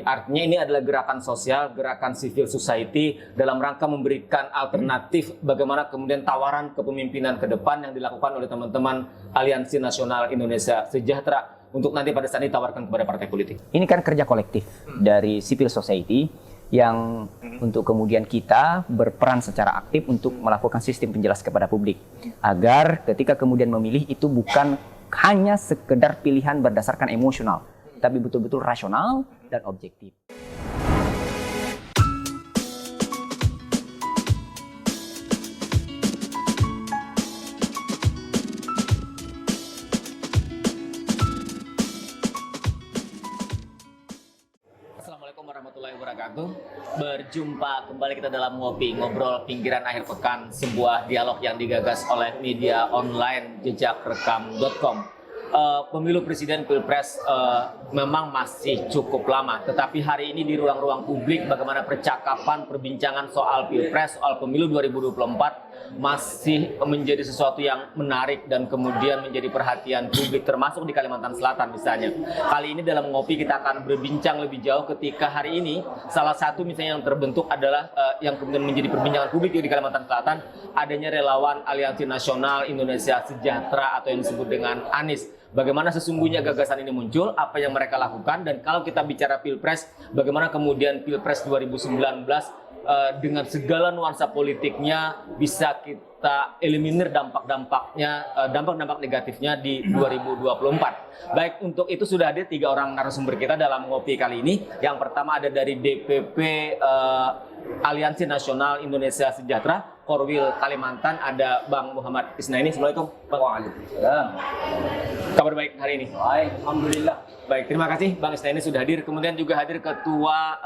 Artinya ini adalah gerakan sosial, gerakan civil society dalam rangka memberikan alternatif bagaimana kemudian tawaran kepemimpinan ke depan yang dilakukan oleh teman-teman Aliansi Nasional Indonesia Sejahtera untuk nanti pada saat ini ditawarkan kepada partai politik. Ini kan kerja kolektif dari civil society yang untuk kemudian kita berperan secara aktif untuk melakukan sistem penjelas kepada publik agar ketika kemudian memilih itu bukan hanya sekedar pilihan berdasarkan emosional, tapi betul-betul rasional dan objektif. Assalamualaikum warahmatullahi wabarakatuh. Berjumpa kembali kita dalam ngobrol pinggiran akhir pekan, sebuah dialog yang digagas oleh media online jejakrekam.com. Pemilu presiden pilpres memang masih cukup lama, tetapi hari ini di ruang-ruang publik bagaimana percakapan, perbincangan soal pilpres, soal pemilu 2024 masih menjadi sesuatu yang menarik dan kemudian menjadi perhatian publik, termasuk di Kalimantan Selatan misalnya. Kali ini dalam ngopi kita akan berbincang lebih jauh ketika hari ini salah satu misalnya yang terbentuk adalah yang kemudian menjadi perbincangan publik di Kalimantan Selatan, adanya relawan Aliansi Nasional Indonesia Sejahtera atau yang disebut dengan ANIS. Bagaimana sesungguhnya gagasan ini muncul, apa yang mereka lakukan, dan kalau kita bicara pilpres, bagaimana kemudian pilpres 2019 dengan segala nuansa politiknya bisa kita eliminir dampak-dampak negatifnya di 2024. Baik, untuk itu sudah ada 3 orang narasumber kita dalam ngopi kali ini. Yang pertama ada dari DPP Aliansi Nasional Indonesia Sejahtera, Korwil Kalimantan, ada Bang Muhammad Isnaini. Assalamualaikum Bang. Waalaikumsalam. Kabar baik hari ini? Baik, alhamdulillah. Baik, terima kasih Bang Isnaini sudah hadir. Kemudian juga hadir Ketua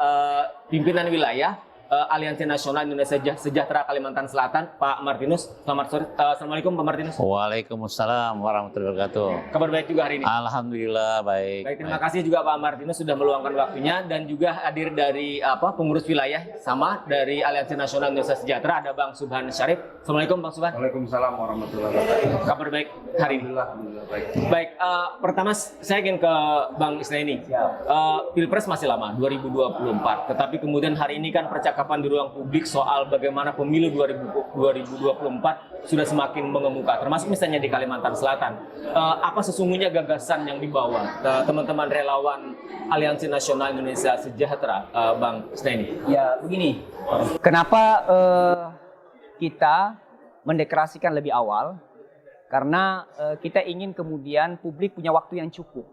Pimpinan Wilayah Aliansi Nasional Indonesia Sejahtera Kalimantan Selatan, Pak Martinus. Selamat sore. Assalamualaikum Pak Martinus. Waalaikumsalam warahmatullahi wabarakatuh. Kabar baik juga hari ini? Alhamdulillah baik. Baik, terima kasih juga Pak Martinus sudah meluangkan waktunya, dan juga hadir dari pengurus wilayah sama dari Aliansi Nasional Indonesia Sejahtera, ada Bang Subhan Syarif. Assalamualaikum Bang Subhan. Waalaikumsalam warahmatullahi wabarakatuh. Kabar baik hari ini? Alhamdulillah baik. Baik, pertama saya ingin ke Bang Isnaini. Pilpres masih lama, 2024. Tetapi kemudian hari ini kan percakapan di ruang publik soal bagaimana pemilu 2024 sudah semakin mengemuka, termasuk misalnya di Kalimantan Selatan. Apa sesungguhnya gagasan yang dibawa ke teman-teman relawan Aliansi Nasional Indonesia Sejahtera, Bang Isnaini? Ya begini, kenapa kita mendeklarasikan lebih awal? Karena kita ingin kemudian publik punya waktu yang cukup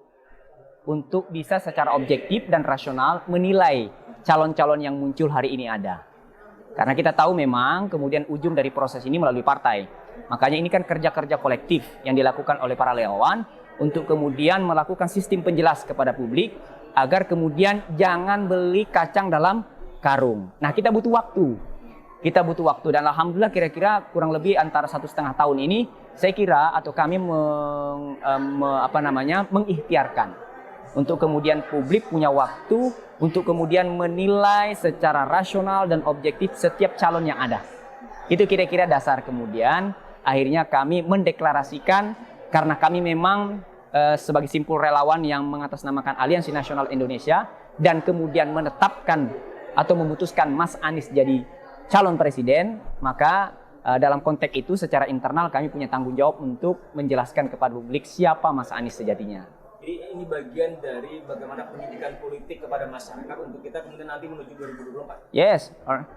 untuk bisa secara objektif dan rasional menilai calon-calon yang muncul hari ini ada. Karena kita tahu memang kemudian ujung dari proses ini melalui partai. Makanya ini kan kerja-kerja kolektif yang dilakukan oleh para relawan untuk kemudian melakukan sistem penjelas kepada publik agar kemudian jangan beli kacang dalam karung. Nah, kita butuh waktu. Kita butuh waktu, dan alhamdulillah kira-kira kurang lebih antara 1,5 tahun ini saya kira atau kami mengikhtiarkan untuk kemudian publik punya waktu untuk kemudian menilai secara rasional dan objektif setiap calon yang ada. Itu kira-kira dasar kemudian akhirnya kami mendeklarasikan, karena kami memang sebagai simpul relawan yang mengatasnamakan Aliansi Nasional Indonesia dan kemudian menetapkan atau memutuskan Mas Anies jadi calon presiden, maka dalam konteks itu secara internal kami punya tanggung jawab untuk menjelaskan kepada publik siapa Mas Anies sejatinya. Jadi ini bagian dari bagaimana pendidikan politik kepada masyarakat untuk kita kemudian nanti menuju 2024. Yes,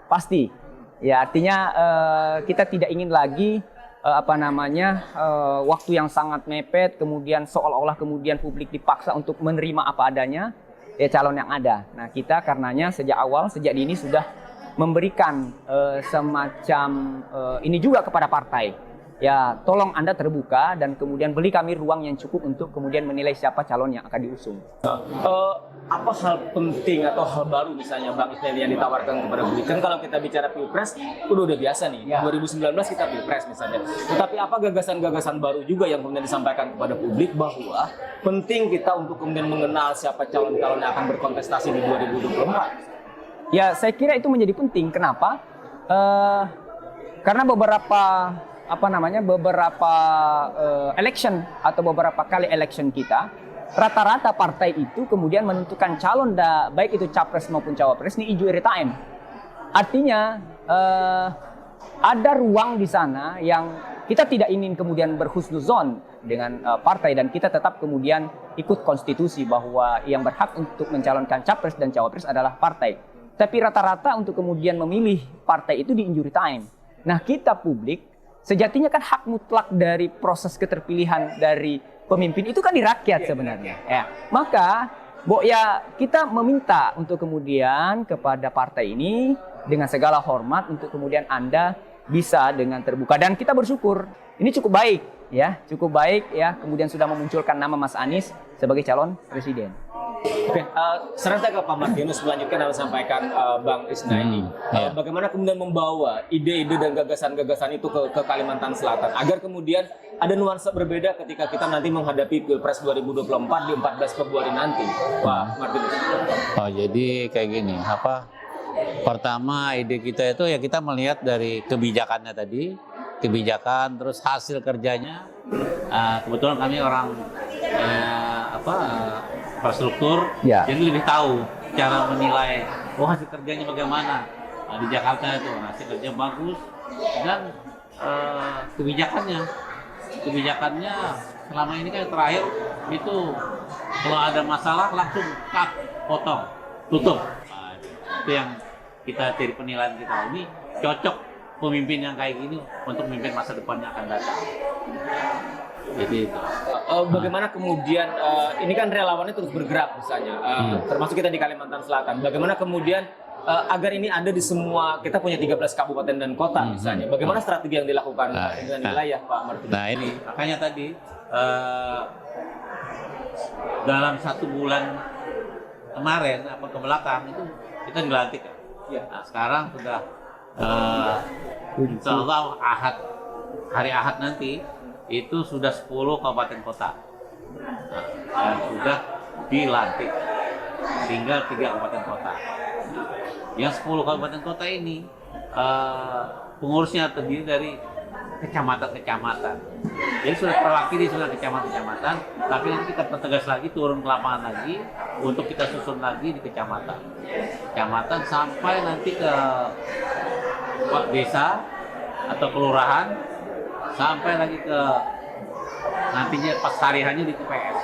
pasti. Ya, artinya kita tidak ingin lagi waktu yang sangat mepet, kemudian seolah-olah kemudian publik dipaksa untuk menerima apa adanya calon yang ada. Nah, kita karenanya sejak awal, sejak dini sudah memberikan semacam ini juga kepada partai. Ya, tolong Anda terbuka dan kemudian beri kami ruang yang cukup untuk kemudian menilai siapa calon yang akan diusung. Apa hal penting atau hal baru misalnya Bang Isnaini yang ditawarkan kepada publik? Kan kalau kita bicara pilpres, udah biasa nih. Ya. 2019 kita pilpres misalnya. Tetapi apa gagasan-gagasan baru juga yang kemudian disampaikan kepada publik bahwa penting kita untuk kemudian mengenal siapa calon-calon yang akan berkontestasi di 2024? Ya, saya kira itu menjadi penting. Kenapa? Karena beberapa election atau beberapa kali election kita rata-rata partai itu kemudian menentukan calon baik itu capres maupun cawapres ini injury time. Artinya ada ruang di sana yang kita tidak ingin kemudian berhusnuzon dengan partai, dan kita tetap kemudian ikut konstitusi bahwa yang berhak untuk mencalonkan capres dan cawapres adalah partai. Tapi rata-rata untuk kemudian memilih partai itu di injury time. Nah, kita publik sejatinya kan hak mutlak dari proses keterpilihan dari pemimpin itu kan di rakyat sebenarnya. Ya. Maka kita meminta untuk kemudian kepada partai ini dengan segala hormat untuk kemudian Anda bisa dengan terbuka, dan kita bersyukur ini cukup baik ya, kemudian sudah memunculkan nama Mas Anies sebagai calon presiden. Oke, sekarang saya ke Pak Martinus melanjutkan yang disampaikan Bang Isnaini. Bagaimana kemudian membawa ide-ide dan gagasan-gagasan itu ke Kalimantan Selatan agar kemudian ada nuansa berbeda ketika kita nanti menghadapi Pilpres 2024 di 14 Februari nanti, Pak Martinus. Oh, jadi kayak gini, pertama ide kita itu ya kita melihat dari kebijakannya tadi, kebijakan terus hasil kerjanya. Kebetulan kami orang infrastruktur, jadi lebih tahu cara menilai hasil kerjanya bagaimana. Di Jakarta itu hasil kerja bagus, dan kebijakannya selama ini kan terakhir itu kalau ada masalah langsung cut, potong, tutup. Itu yang kita dari penilaian kita, ini cocok pemimpin yang kayak gini untuk memimpin masa depannya akan datang. Jadi bagaimana kemudian ini kan relawannya terus bergerak misalnya, termasuk kita di Kalimantan Selatan. Bagaimana kemudian agar ini ada di semua, kita punya 13 kabupaten dan kota misalnya. Bagaimana strategi yang dilakukan dengan wilayah, Pak Martinus? Nah ini makanya tadi dalam 1 bulan kemarin ke belakang itu kita dilantik. Nah, sekarang sudah insya Allah hari Ahad nanti itu sudah 10 kabupaten kota, dan sudah dilantik, tinggal 3 kabupaten kota. Yang 10 kabupaten kota ini pengurusnya terdiri dari kecamatan-kecamatan. Jadi sudah terwakili sudah kecamatan-kecamatan, tapi nanti kita pertegas lagi, turun ke lapangan lagi untuk kita susun lagi di kecamatan sampai nanti ke desa atau kelurahan, sampai lagi ke nantinya pas hariannya di TPS.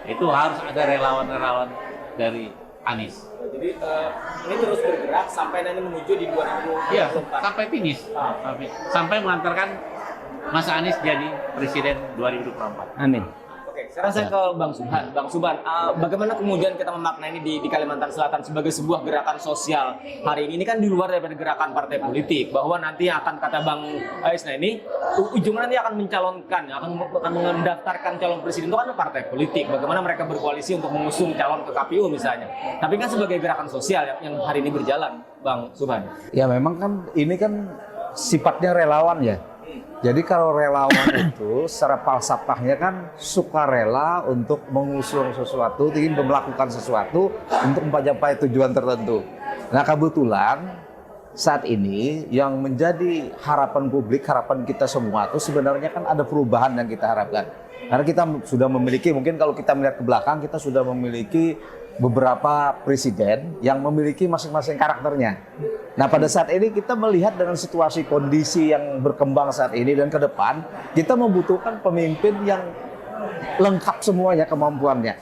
Itu harus ada relawan-relawan dari Anies. Jadi ini terus bergerak sampai nanti menuju di 2024. Iya, sampai finish. Sampai mengantarkan Mas Anies jadi presiden 2024. Amin. Oke, sekarang saya ke Bang Subhan. Bang Subhan, bagaimana kemudian kita memaknai ini di Kalimantan Selatan sebagai sebuah gerakan sosial hari ini? Ini kan di luar daripada gerakan partai politik, bahwa nanti akan, kata Bang Isnaini, ujungnya nanti akan mencalonkan, akan mendaftarkan calon presiden itu kan partai politik. Bagaimana mereka berkoalisi untuk mengusung calon ke KPU misalnya. Tapi kan sebagai gerakan sosial yang hari ini berjalan, Bang Subhan. Ya memang kan ini kan sifatnya relawan ya. Jadi kalau relawan itu secara falsafahnya kan sukarela untuk mengusung sesuatu, ingin melakukan sesuatu untuk mencapai tujuan tertentu. Nah kebetulan saat ini yang menjadi harapan publik, harapan kita semua itu sebenarnya kan ada perubahan yang kita harapkan. Karena kita sudah memiliki, mungkin kalau kita melihat ke belakang, kita sudah memiliki beberapa presiden yang memiliki masing-masing karakternya. Nah pada saat ini kita melihat dengan situasi kondisi yang berkembang saat ini dan ke depan, kita membutuhkan pemimpin yang lengkap semuanya kemampuannya.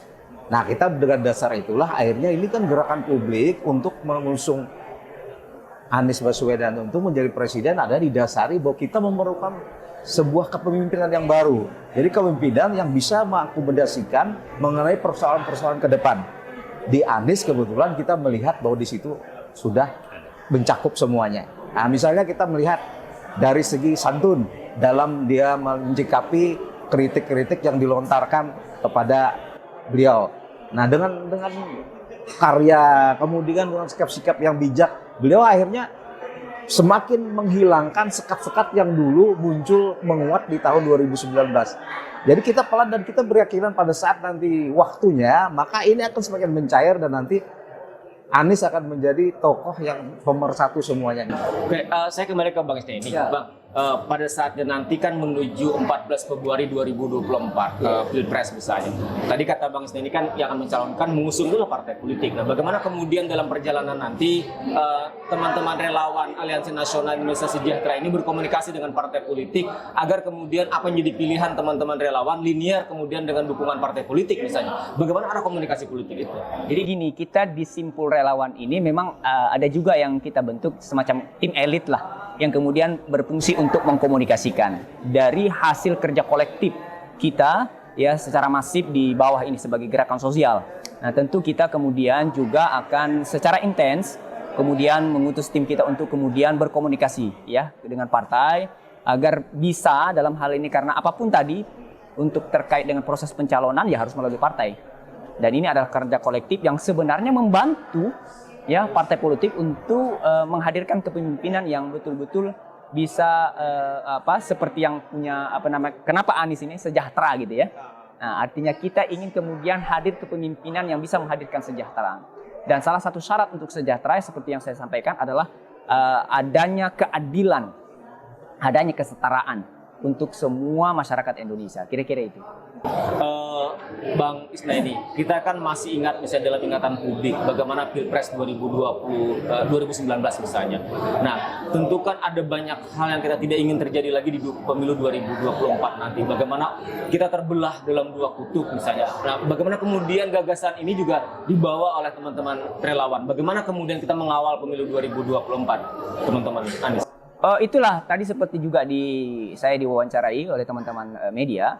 Nah kita dengan dasar itulah akhirnya ini kan gerakan publik untuk mengusung Anies Baswedan untuk menjadi presiden ada didasari bahwa kita memerlukan sebuah kepemimpinan yang baru. Jadi kepemimpinan yang bisa mengakomodasikan mengenai persoalan-persoalan ke depan. Di Anies kebetulan kita melihat bahwa di situ sudah mencakup semuanya. Nah, misalnya kita melihat dari segi santun dalam dia menyikapi kritik-kritik yang dilontarkan kepada beliau. Nah, dengan karya kemudian dengan sikap-sikap yang bijak, beliau akhirnya semakin menghilangkan sekat-sekat yang dulu muncul menguat di tahun 2019. Jadi kita pelan dan kita berkeyakinan pada saat nanti waktunya, maka ini akan semakin mencair dan nanti Anies akan menjadi tokoh yang pemersatu semuanya. Oke, saya kembali ke Bang Isnaini. Ya. Bang, pada saatnya nanti kan menuju 14 Februari 2024 Pilpres misalnya. Tadi kata Bang Isna ini kan yang akan mencalonkan mengusung dulu partai politik. Nah, bagaimana kemudian dalam perjalanan nanti teman-teman relawan Aliansi Nasional Indonesia Sejahtera ini berkomunikasi dengan partai politik agar kemudian apa yang jadi pilihan teman-teman relawan linear kemudian dengan dukungan partai politik misalnya. Bagaimana arah komunikasi politik itu? Jadi gini, kita di Simpul Relawan ini memang ada juga yang kita bentuk semacam tim elit lah, yang kemudian berfungsi untuk mengkomunikasikan dari hasil kerja kolektif kita ya secara masif di bawah ini sebagai gerakan sosial. Nah, tentu kita kemudian juga akan secara intens kemudian mengutus tim kita untuk kemudian berkomunikasi ya dengan partai agar bisa dalam hal ini, karena apapun tadi untuk terkait dengan proses pencalonan ya harus melalui partai. Dan ini adalah kerja kolektif yang sebenarnya membantu ya partai politik untuk menghadirkan kepemimpinan yang betul-betul bisa seperti yang punya kenapa Anies ini sejahtera gitu ya. Nah, artinya kita ingin kemudian hadir kepemimpinan yang bisa menghadirkan kesejahteraan. Dan salah satu syarat untuk sejahtera seperti yang saya sampaikan adalah adanya keadilan, adanya kesetaraan untuk semua masyarakat Indonesia. Kira-kira itu. Bang Isna ini, kita kan masih ingat misalnya dalam ingatan publik bagaimana Pilpres 2019 misalnya. Nah, tentu kan ada banyak hal yang kita tidak ingin terjadi lagi di pemilu 2024 nanti. Bagaimana kita terbelah dalam dua kutub misalnya. Nah, bagaimana kemudian gagasan ini juga dibawa oleh teman-teman relawan. Bagaimana kemudian kita mengawal pemilu 2024, teman-teman Anies? Itulah tadi seperti juga saya diwawancarai oleh teman-teman media.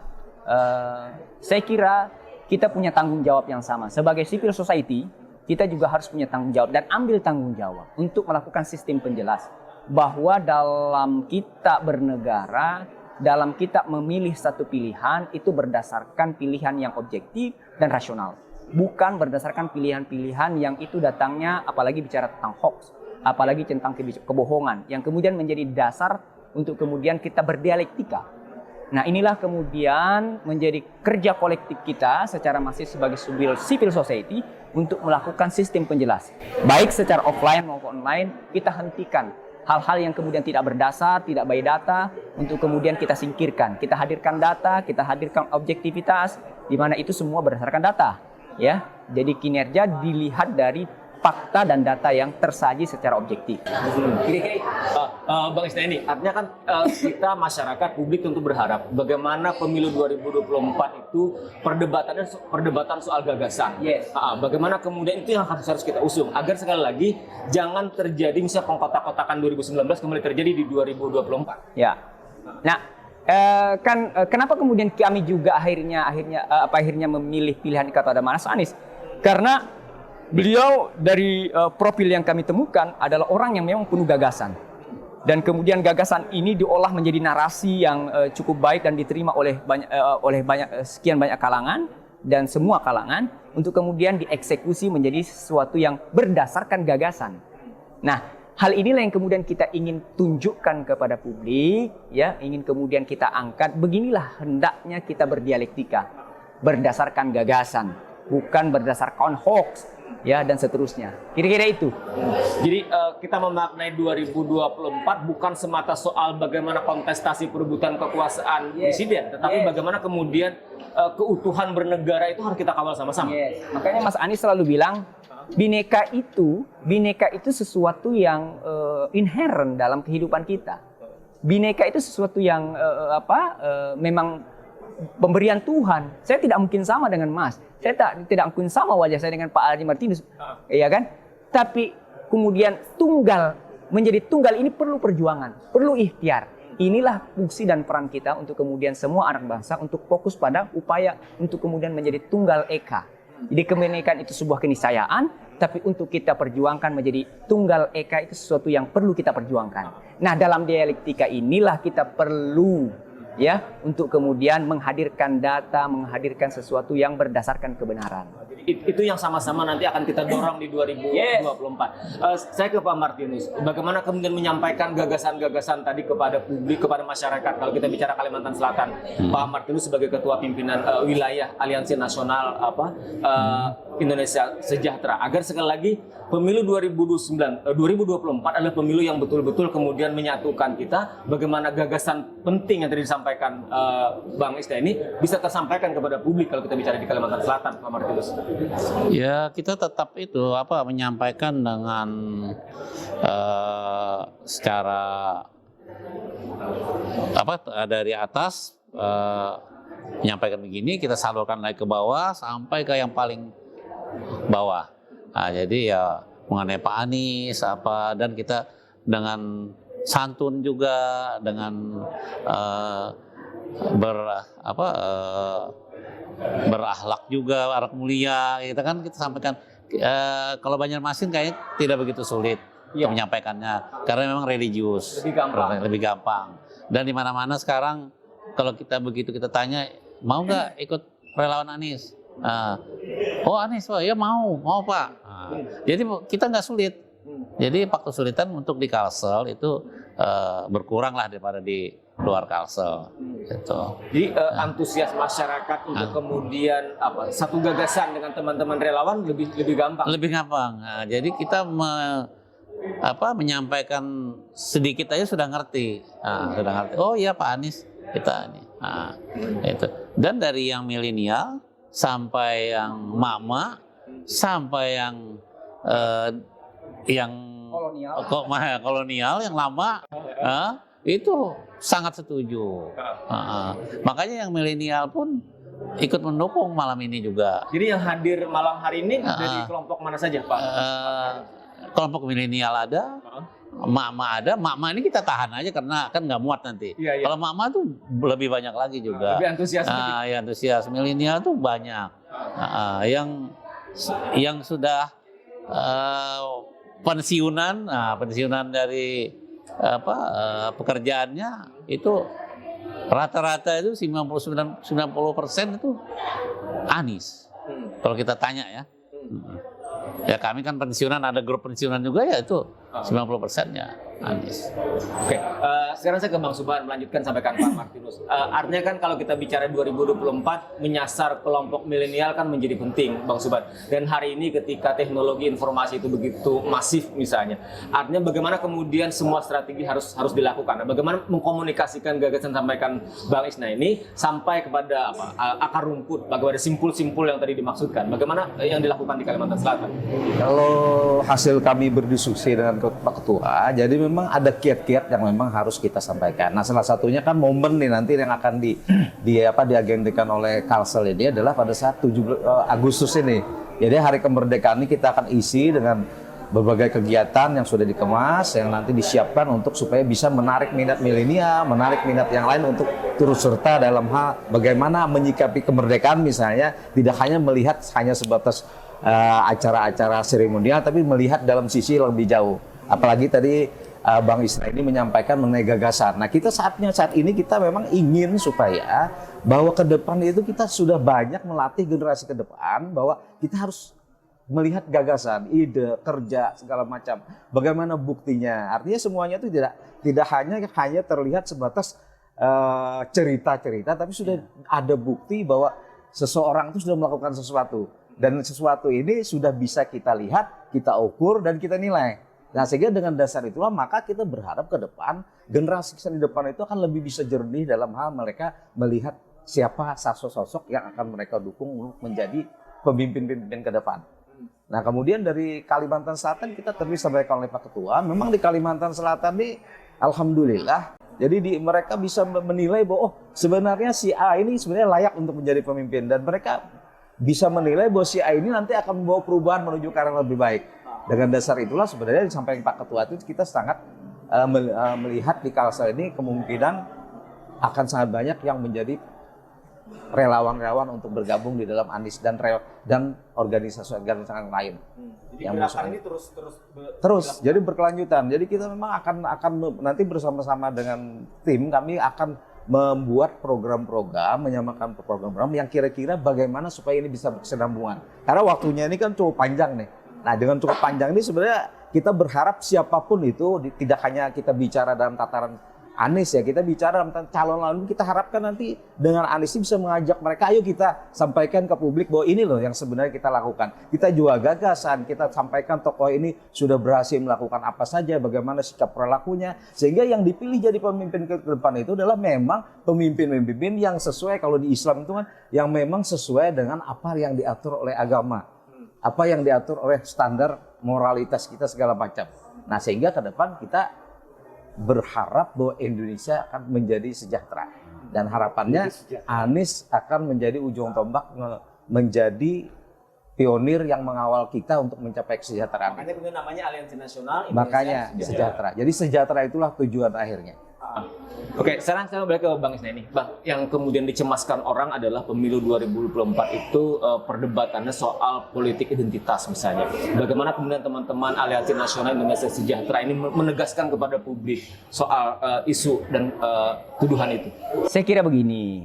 Saya kira kita punya tanggung jawab yang sama sebagai civil society. Kita juga harus punya tanggung jawab dan ambil tanggung jawab untuk melakukan sistem penjelas bahwa dalam kita bernegara, dalam kita memilih satu pilihan itu berdasarkan pilihan yang objektif dan rasional, bukan berdasarkan pilihan-pilihan yang itu datangnya apalagi bicara tentang hoax, apalagi tentang kebohongan yang kemudian menjadi dasar untuk kemudian kita berdialektika. Nah, inilah kemudian menjadi kerja kolektif kita secara masif sebagai civil society untuk melakukan sistem penjelas. Baik secara offline maupun online, kita hentikan hal-hal yang kemudian tidak berdasar, tidak by data, untuk kemudian kita singkirkan. Kita hadirkan data, kita hadirkan objektivitas, di mana itu semua berdasarkan data. Ya, jadi kinerja dilihat dari fakta dan data yang tersaji secara objektif. Bang Isna ini, artinya kan kita masyarakat publik tentu berharap bagaimana pemilu 2024 itu perdebatan soal gagasan. Yes. Bagaimana kemudian itu yang harus kita usung agar sekali lagi jangan terjadi misalnya pengkotak-kotakan 2019 kembali terjadi di 2024. Ya. Nah, kenapa kemudian kami juga akhirnya memilih pilihan kepada Mas Anies? Karena beliau dari profil yang kami temukan adalah orang yang memang penuh gagasan. Dan kemudian gagasan ini diolah menjadi narasi yang cukup baik dan diterima oleh sekian banyak kalangan dan semua kalangan untuk kemudian dieksekusi menjadi sesuatu yang berdasarkan gagasan. Nah, hal inilah yang kemudian kita ingin tunjukkan kepada publik, ya, ingin kemudian kita angkat. Beginilah hendaknya kita berdialektika, berdasarkan gagasan, bukan berdasarkan hoax, ya, dan seterusnya. Kira-kira itu. Jadi kita memaknai 2024 bukan semata soal bagaimana kontestasi perebutan kekuasaan presiden, tetapi bagaimana kemudian keutuhan bernegara itu harus kita kawal sama-sama. Makanya Mas Anies selalu bilang bineka itu sesuatu yang inherent dalam kehidupan kita. Bineka itu sesuatu yang memang pemberian Tuhan. Saya tidak mungkin sama dengan Mas. Saya tidak mungkin sama wajah saya dengan Pak Haji Martinus, ya kan? Tapi kemudian menjadi tunggal ini perlu perjuangan, perlu ikhtiar. Inilah fungsi dan peran kita untuk kemudian semua anak bangsa untuk fokus pada upaya untuk kemudian menjadi tunggal eka. Jadi kebinekaan itu sebuah keniscayaan, tapi untuk kita perjuangkan menjadi tunggal eka itu sesuatu yang perlu kita perjuangkan. Nah, dalam dialektika inilah kita perlu, ya, untuk kemudian menghadirkan data, menghadirkan sesuatu yang berdasarkan kebenaran. Jadi itu yang sama-sama nanti akan kita dorong di 2024. Saya ke Pak Martinus, bagaimana kemudian menyampaikan gagasan-gagasan tadi kepada publik, kepada masyarakat. Kalau kita bicara Kalimantan Selatan, Pak Martinus sebagai Ketua Pimpinan Wilayah Aliansi Nasional Indonesia Sejahtera, agar sekali lagi pemilu 2024 adalah pemilu yang betul-betul kemudian menyatukan kita. Bagaimana gagasan penting yang tadi disampaikan Bang Isna ini bisa tersampaikan kepada publik kalau kita bicara di Kalimantan Selatan, Pak Martinus. Ya, kita tetap itu menyampaikan dengan secara dari atas, menyampaikan begini, kita salurkan lagi ke bawah sampai ke yang paling bawah. Nah, jadi ya mengenai Pak Anies dan kita dengan santun juga, dengan berakhlak juga, akhlak mulia, kita sampaikan. Kalau Banjarmasin kayaknya tidak begitu sulit menyampaikannya, karena memang religius, lebih gampang. Dan di mana-mana sekarang kalau kita tanya, mau nggak ikut relawan Anies? Oh Anies, ya mau Pak. Jadi kita nggak sulit. Jadi faktor kesulitan untuk di Kalsel itu berkurang lah daripada di luar Kalsel. Gitu. Jadi antusias masyarakat untuk kemudian satu gagasan dengan teman-teman relawan lebih gampang. Lebih gampang. Nah, jadi kita menyampaikan sedikit aja sudah ngerti. Sudah ngerti. Oh iya Pak Anies kita ini. Itu. Dan dari yang milenial sampai yang mama, sampai yang kolonial yang lama, itu sangat setuju. Makanya yang milenial pun ikut mendukung malam ini juga. Jadi yang hadir malam hari ini dari kelompok mana saja, Pak? Kelompok milenial ada, mama ada. Mama ini kita tahan aja karena kan nggak muat nanti. Iya. Kalau mama tuh lebih banyak lagi juga. Lebih antusias. Ya, antusias. Milenial tuh banyak. Yang sudah pensiunan, pensiunan dari pekerjaannya itu rata-rata itu 90% itu Anies. Kalau kita tanya ya. Ya kami kan pensiunan, ada grup pensiunan juga, ya itu 90%-nya Anies. Oke, sekarang saya ke Bang Subhan melanjutkan sampaikan Pak Martinus. Artinya kan kalau kita bicara 2024 menyasar kelompok milenial kan menjadi penting, Bang Subhan. Dan hari ini ketika teknologi informasi itu begitu masif misalnya, artinya bagaimana kemudian semua strategi harus dilakukan. Bagaimana mengkomunikasikan gagasan sampaikan Bang Isna ini sampai kepada akar rumput, bagaimana simpul-simpul yang tadi dimaksudkan. Bagaimana yang dilakukan di Kalimantan Selatan? Kalau hasil kami berdiskusi dengan Pak Ketua, jadi memang ada kiat-kiat yang memang harus kita sampaikan. Nah, salah satunya kan momen nih nanti yang akan diagendakan oleh Kalsel ini adalah pada saat 7 Agustus ini. Jadi hari kemerdekaan ini kita akan isi dengan berbagai kegiatan yang sudah dikemas, yang nanti disiapkan untuk supaya bisa menarik minat milenial, menarik minat yang lain untuk turut serta dalam hal bagaimana menyikapi kemerdekaan misalnya, tidak hanya melihat hanya sebatas acara-acara seremonial, tapi melihat dalam sisi lebih jauh. Apalagi tadi Bang Isna ini menyampaikan mengenai gagasan. Nah, kita saat ini kita memang ingin supaya bahwa ke depan itu kita sudah banyak melatih generasi ke depan bahwa kita harus melihat gagasan, ide, kerja segala macam. Bagaimana buktinya? Artinya semuanya itu tidak hanya terlihat sebatas cerita-cerita, tapi sudah ada bukti bahwa seseorang itu sudah melakukan sesuatu. Dan sesuatu ini sudah bisa kita lihat, kita ukur, dan kita nilai. Nah, sehingga dengan dasar itulah maka kita berharap ke depan, generasi di depan itu akan lebih bisa jernih dalam hal mereka melihat siapa sosok-sosok yang akan mereka dukung untuk menjadi pemimpin-pemimpin ke depan. Nah, kemudian dari Kalimantan Selatan kita tadi sampaikan oleh Pak Ketua, memang di Kalimantan Selatan ini alhamdulillah, jadi mereka bisa menilai bahwa sebenarnya si A ini sebenarnya layak untuk menjadi pemimpin, dan mereka bisa menilai bahwa si A ini nanti akan membawa perubahan menuju ke arah lebih baik. Dengan dasar itulah sebenarnya disampaikan Pak Ketua itu kita sangat melihat di Kalsel ini kemungkinan akan sangat banyak yang menjadi relawan-relawan untuk bergabung di dalam Anies dan organisasi lain. Jadi yang gerakan ini terus jadi berkelanjutan. Jadi kita memang akan nanti bersama-sama dengan tim kami akan membuat program-program, menyamakan program-program yang kira-kira bagaimana supaya ini bisa berkesinambungan. Karena waktunya ini kan cukup panjang nih. Nah, dengan cukup panjang ini sebenarnya kita berharap siapapun itu, tidak hanya kita bicara dalam tataran Anies ya, kita bicara dalam calon lain, kita harapkan nanti dengan Anies ini bisa mengajak mereka, ayo kita sampaikan ke publik bahwa ini loh yang sebenarnya kita lakukan. Kita jual gagasan, kita sampaikan tokoh ini sudah berhasil melakukan apa saja, bagaimana sikap perilakunya, sehingga yang dipilih jadi pemimpin ke depan itu adalah memang pemimpin-pemimpin yang sesuai, kalau di Islam itu kan, yang memang sesuai dengan apa yang diatur oleh agama, apa yang diatur oleh standar moralitas kita segala macam. Nah, sehingga ke depan kita berharap bahwa Indonesia akan menjadi sejahtera, dan harapannya Anies akan menjadi ujung tombak, menjadi pionir yang mengawal kita untuk mencapai kesejahteraan. Makanya kemudian namanya Aliansi Nasional Indonesia Makanya sejahtera. Jadi sejahtera itulah tujuan akhirnya. Oke, sekarang saya balik ke Bang Isna ini. Bang, yang kemudian dicemaskan orang adalah pemilu 2024 itu perdebatannya soal politik identitas misalnya. Bagaimana kemudian teman-teman Aliansi Nasional Indonesia Sejahtera ini menegaskan kepada publik soal isu dan tuduhan itu? Saya kira begini,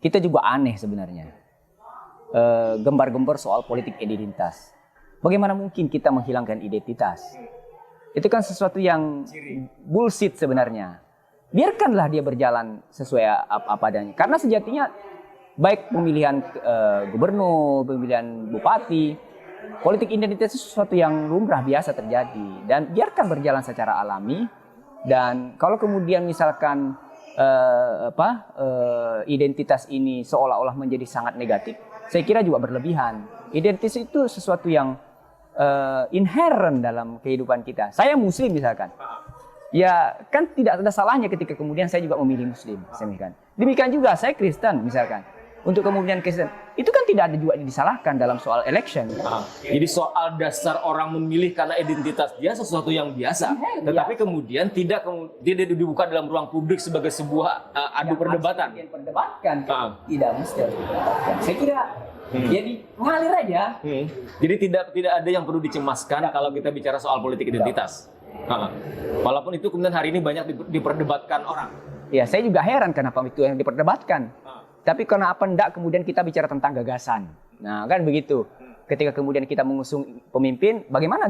kita juga aneh sebenarnya. Gembar-gembar soal politik identitas. Bagaimana mungkin kita menghilangkan identitas? Itu kan sesuatu yang bullshit sebenarnya. Biarkanlah dia berjalan sesuai apa adanya. Karena sejatinya baik pemilihan gubernur, pemilihan bupati, politik identitas itu sesuatu yang lumrah biasa terjadi. Dan biarkan berjalan secara alami. Dan kalau kemudian misalkan identitas ini seolah-olah menjadi sangat negatif, saya kira juga berlebihan. Identitas itu sesuatu yang inherent dalam kehidupan kita. Saya Muslim misalkan, ya kan tidak ada salahnya ketika kemudian saya juga memilih Muslim. Demikian juga saya Kristen misalkan, untuk kemudian Kristen itu kan tidak ada juga disalahkan dalam soal election. Jadi soal dasar orang memilih karena identitas dia sesuatu yang biasa, tetapi kemudian tidak dibuka dalam ruang publik sebagai sebuah adu perdebatan. Tidak mesti. Saya kira jadi mengalir aja. Jadi tidak ada yang perlu dicemaskan kalau kita bicara soal politik identitas. Walaupun itu kemudian hari ini banyak diperdebatkan orang. Ya, saya juga heran kenapa itu yang diperdebatkan. Tapi kenapa enggak kemudian kita bicara tentang gagasan? Nah, kan begitu. Ketika kemudian kita mengusung pemimpin, bagaimana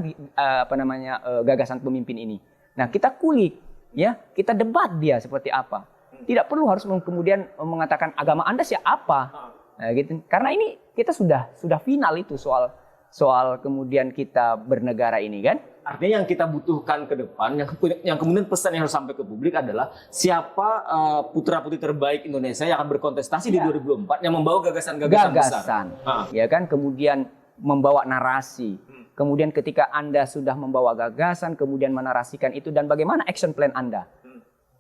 gagasan pemimpin ini? Nah, kita kulik, ya, kita debat dia seperti apa. Tidak perlu harus kemudian mengatakan agama Anda siapa. Nah, gitu. Karena ini kita sudah final itu soal kemudian kita bernegara ini kan. Artinya yang kita butuhkan ke depan, yang kemudian pesan yang harus sampai ke publik adalah siapa putra-putri terbaik Indonesia yang akan berkontestasi di 2024 yang membawa gagasan-gagasan besar. Ya kan, kemudian membawa narasi. Kemudian ketika Anda sudah membawa gagasan, kemudian menarasikan itu dan bagaimana action plan Anda.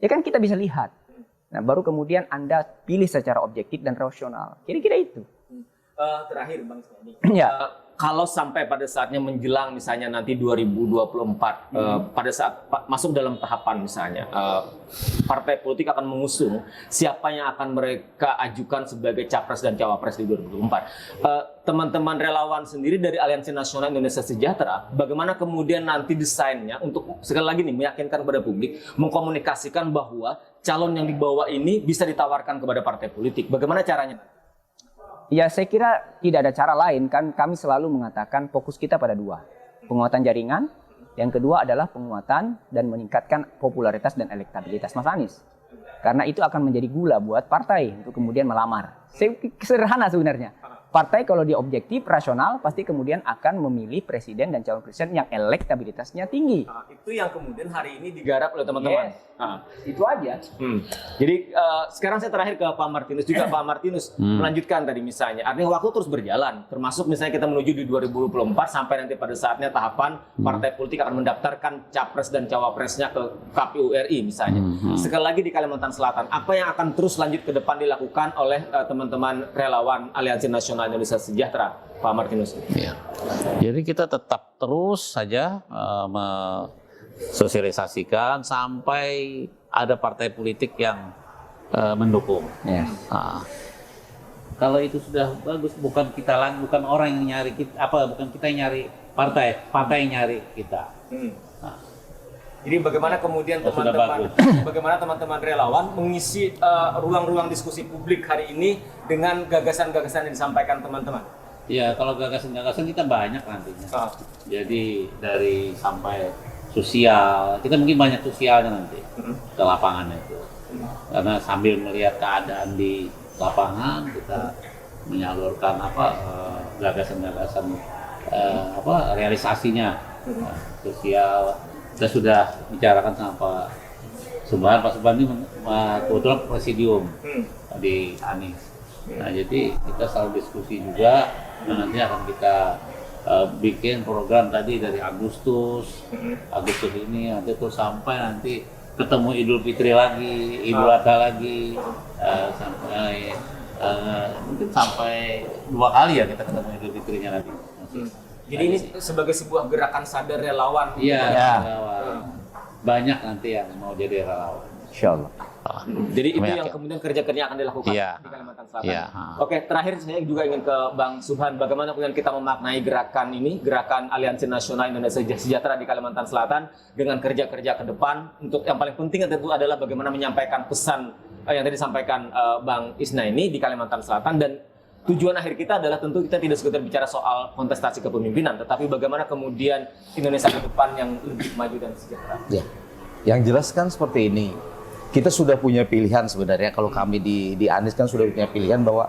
Ya kan kita bisa lihat. Nah, baru kemudian Anda pilih secara objektif dan rasional. Kira-kira itu. Terakhir Bang Isna, ya. Kalau sampai pada saatnya menjelang misalnya nanti 2024, pada saat masuk dalam tahapan misalnya, partai politik akan mengusung siapa yang akan mereka ajukan sebagai capres dan cawapres di 2024. Teman-teman relawan sendiri dari Aliansi Nasional Indonesia Sejahtera, bagaimana kemudian nanti desainnya untuk sekali lagi nih meyakinkan kepada publik, mengkomunikasikan bahwa calon yang dibawa ini bisa ditawarkan kepada partai politik. Bagaimana caranya? Ya, saya kira tidak ada cara lain, kan kami selalu mengatakan fokus kita pada dua. Penguatan jaringan, yang kedua adalah penguatan dan meningkatkan popularitas dan elektabilitas Mas Anies. Karena itu akan menjadi gula buat partai untuk kemudian melamar. Sederhana sebenarnya. Partai kalau dia objektif, rasional, pasti kemudian akan memilih presiden dan calon presiden yang elektabilitasnya tinggi. Itu yang kemudian hari ini digarap oleh teman-teman. Itu aja. Jadi sekarang saya terakhir ke Pak Martinus juga. Pak Martinus melanjutkan tadi misalnya. Artinya waktu terus berjalan. Termasuk misalnya kita menuju di 2024 sampai nanti pada saatnya tahapan partai politik akan mendaftarkan capres dan cawapresnya ke KPU RI misalnya. Sekali lagi di Kalimantan Selatan, apa yang akan terus lanjut ke depan dilakukan oleh teman-teman relawan Aliansi Nasional Indonesia Sejahtera, Pak Martinus? Ya. Jadi kita tetap terus saja sosialisasikan sampai ada partai politik yang mendukung. Yes. Kalau itu sudah bagus, bukan orang yang nyari kita, bukan kita yang nyari partai yang nyari kita. Jadi bagaimana kemudian sudah teman-teman, bagus. bagaimana teman-teman relawan mengisi ruang-ruang diskusi publik hari ini dengan gagasan-gagasan yang disampaikan teman-teman? Ya, kalau gagasan-gagasan kita banyak nantinya. Jadi dari sampai sosial, kita mungkin banyak sosialnya nanti ke lapangan itu. Karena sambil melihat keadaan di lapangan, kita menyalurkan gagasan-gagasan realisasinya sosial. Kita sudah bicarakan sama Pak Subhan. Pak Subhan ini kebetulan presidium di Anies. Nah, jadi kita selalu diskusi juga. Dan nanti akan kita bikin program tadi dari Agustus ini nanti tuh sampai nanti ketemu Idul Fitri lagi, Idul Adha lagi, mungkin sampai 2 kali ya kita ketemu Idul Fitrinya nanti. Jadi ini sebagai sebuah gerakan sadar relawan. Iya, Ya. relawan. Banyak nanti yang mau jadi relawan. Insya Allah. Jadi itu Meyakin. yang kemudian kerja-kerja akan dilakukan Iya. di Kalimantan Selatan. Iya. Oke, terakhir saya juga ingin ke Bang Subhan, bagaimana kemudian kita memaknai gerakan ini, gerakan Aliansi Nasional Indonesia Sejahtera di Kalimantan Selatan dengan kerja-kerja ke depan. Untuk yang paling penting tentu adalah bagaimana menyampaikan pesan yang tadi disampaikan Bang Isna ini di Kalimantan Selatan, dan tujuan akhir kita adalah tentu kita tidak sekedar bicara soal kontestasi kepemimpinan, tetapi bagaimana kemudian Indonesia ke depan yang lebih maju dan sejahtera. Ya, yang jelas kan seperti ini. Kita sudah punya pilihan sebenarnya. Kalau kami di Anies kan sudah punya pilihan bahwa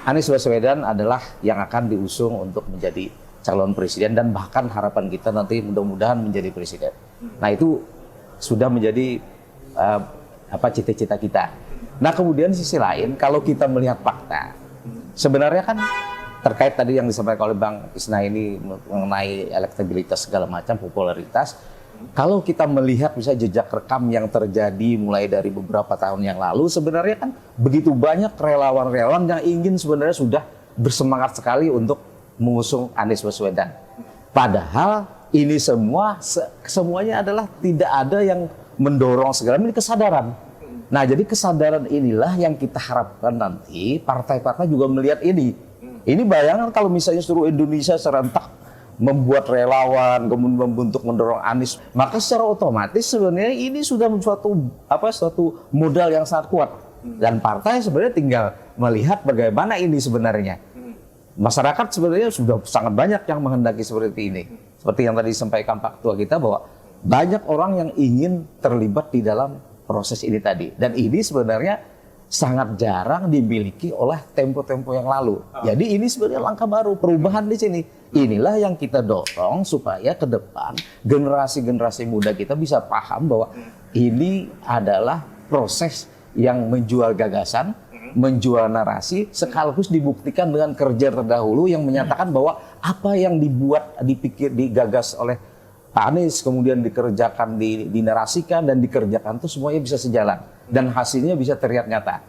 Anies Baswedan adalah yang akan diusung untuk menjadi calon presiden, dan bahkan harapan kita nanti mudah-mudahan menjadi presiden. Nah, itu sudah menjadi cita-cita kita. Nah, kemudian di sisi lain kalau kita melihat fakta, sebenarnya kan terkait tadi yang disampaikan oleh Bang Isna ini mengenai elektabilitas segala macam, popularitas. Kalau kita melihat misalnya jejak rekam yang terjadi mulai dari beberapa tahun yang lalu, sebenarnya kan begitu banyak relawan-relawan yang ingin sebenarnya sudah bersemangat sekali untuk mengusung Anies Baswedan. Padahal ini semuanya adalah tidak ada yang mendorong segala, ini kesadaran. Nah, jadi kesadaran inilah yang kita harapkan nanti partai-partai juga melihat ini. Ini bayangan kalau misalnya seluruh Indonesia serentak membuat relawan, kemudian membentuk mendorong Anies, maka secara otomatis sebenarnya ini sudah suatu modal yang sangat kuat. Dan partai sebenarnya tinggal melihat bagaimana ini sebenarnya. Masyarakat sebenarnya sudah sangat banyak yang menghendaki seperti ini. Seperti yang tadi disampaikan Pak Ketua kita bahwa banyak orang yang ingin terlibat di dalam proses ini tadi. Dan ini sebenarnya sangat jarang dimiliki oleh tempo-tempo yang lalu. Jadi ini sebenarnya langkah baru, perubahan di sini. Inilah yang kita dorong supaya ke depan generasi-generasi muda kita bisa paham bahwa ini adalah proses yang menjual gagasan, menjual narasi, sekaligus dibuktikan dengan kerja terdahulu yang menyatakan bahwa apa yang digagas oleh Pak Anies, kemudian dikerjakan, dinarasikan dan dikerjakan itu semuanya bisa sejalan dan hasilnya bisa terlihat nyata.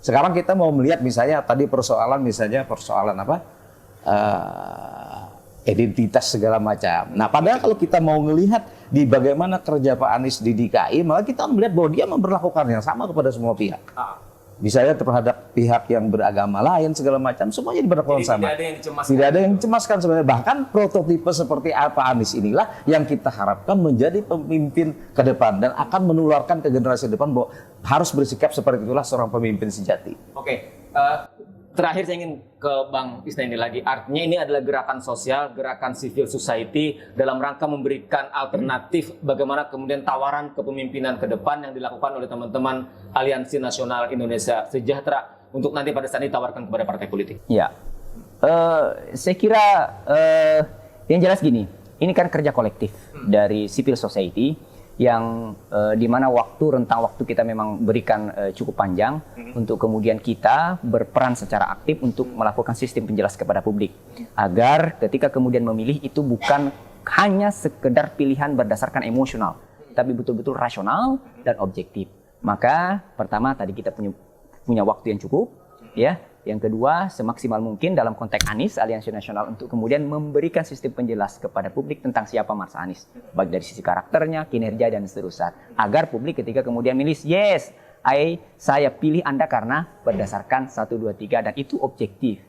Sekarang kita mau melihat misalnya tadi persoalan identitas segala macam. Nah, padahal kalau kita mau melihat di bagaimana kerja Pak Anies di DKI, malah kita melihat bahwa dia memperlakukan yang sama kepada semua pihak. Misalnya terhadap pihak yang beragama lain segala macam, semuanya diperlakukan sama. Tidak ada yang dicemaskan. Tidak ada yang dicemaskan sebenarnya. Bahkan prototipe seperti apa Anies inilah yang kita harapkan menjadi pemimpin ke depan dan akan menularkan ke generasi depan bahwa harus bersikap seperti itulah seorang pemimpin sejati. Oke, terakhir saya ingin ke Bang Isna ini lagi. Artinya ini adalah gerakan sosial, gerakan civil society dalam rangka memberikan alternatif bagaimana kemudian tawaran kepemimpinan ke depan yang dilakukan oleh teman-teman Aliansi Nasional Indonesia Sejahtera untuk nanti pada saat ini ditawarkan kepada partai politik. Ya, saya kira yang jelas gini, ini kan kerja kolektif dari civil society yang di mana rentang waktu kita memang berikan cukup panjang untuk kemudian kita berperan secara aktif untuk melakukan sistem penjelas kepada publik agar ketika kemudian memilih itu bukan hanya sekedar pilihan berdasarkan emosional tapi betul-betul rasional dan objektif. Maka pertama tadi kita punya waktu yang cukup, ya. Yang kedua, semaksimal mungkin dalam konteks Anies, Aliansi Nasional untuk kemudian memberikan sistem penjelas kepada publik tentang siapa Mas Anies. Baik dari sisi karakternya, kinerja, dan seterusnya. Agar publik ketika kemudian milih, yes, saya pilih Anda karena berdasarkan 1, 2, 3, dan itu objektif.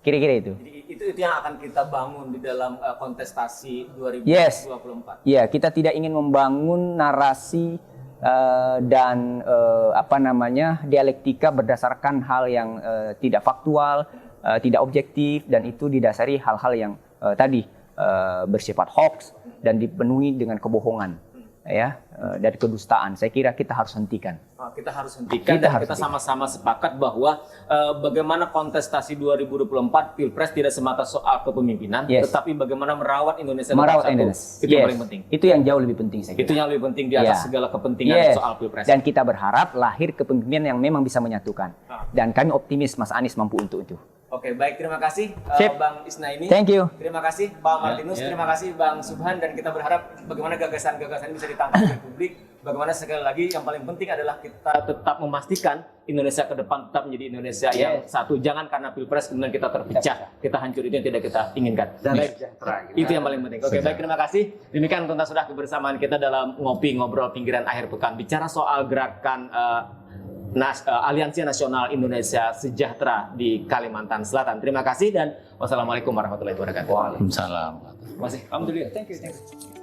Kira-kira itu. Jadi itu yang akan kita bangun di dalam kontestasi 2024. Yes. Ya, kita tidak ingin membangun narasi dan dialektika berdasarkan hal yang tidak faktual, tidak objektif, dan itu didasari hal-hal yang tadi bersifat hoax dan dipenuhi dengan kebohongan, ya, dan kedustaan. Saya kira kita harus hentikan. Kita harus hentikan. Kita sama-sama sepakat bahwa bagaimana kontestasi 2024 Pilpres tidak semata soal kepemimpinan, tetapi bagaimana merawat Indonesia tetap satu. Itu yang paling penting. Itu yang jauh lebih penting saya kira. Itu yang lebih penting di atas segala kepentingan soal Pilpres. Dan kita berharap lahir kepemimpinan yang memang bisa menyatukan. Dan kami optimis Mas Anies mampu untuk itu. Oke, baik, terima kasih Bang Isnaini. Thank you. Terima kasih Pak Martinus, terima kasih Bang Subhan, dan kita berharap bagaimana gagasan-gagasan ini bisa ditangkap oleh publik. Bagaimana sekali lagi yang paling penting adalah kita tetap memastikan Indonesia ke depan tetap menjadi Indonesia yang satu. Jangan karena Pilpres kemudian kita terpecah, kita hancur, itu yang tidak kita inginkan. Itu yang paling penting. Oke, baik, terima kasih. Demikian tuntas sudah kebersamaan kita dalam ngopi ngobrol pinggiran akhir pekan, bicara soal gerakan Aliansi Nasional Indonesia Sejahtera di Kalimantan Selatan. Terima kasih dan wassalamualaikum warahmatullahi wabarakatuh. Waalaikumsalam. Masih, alhamdulillah. Thank you.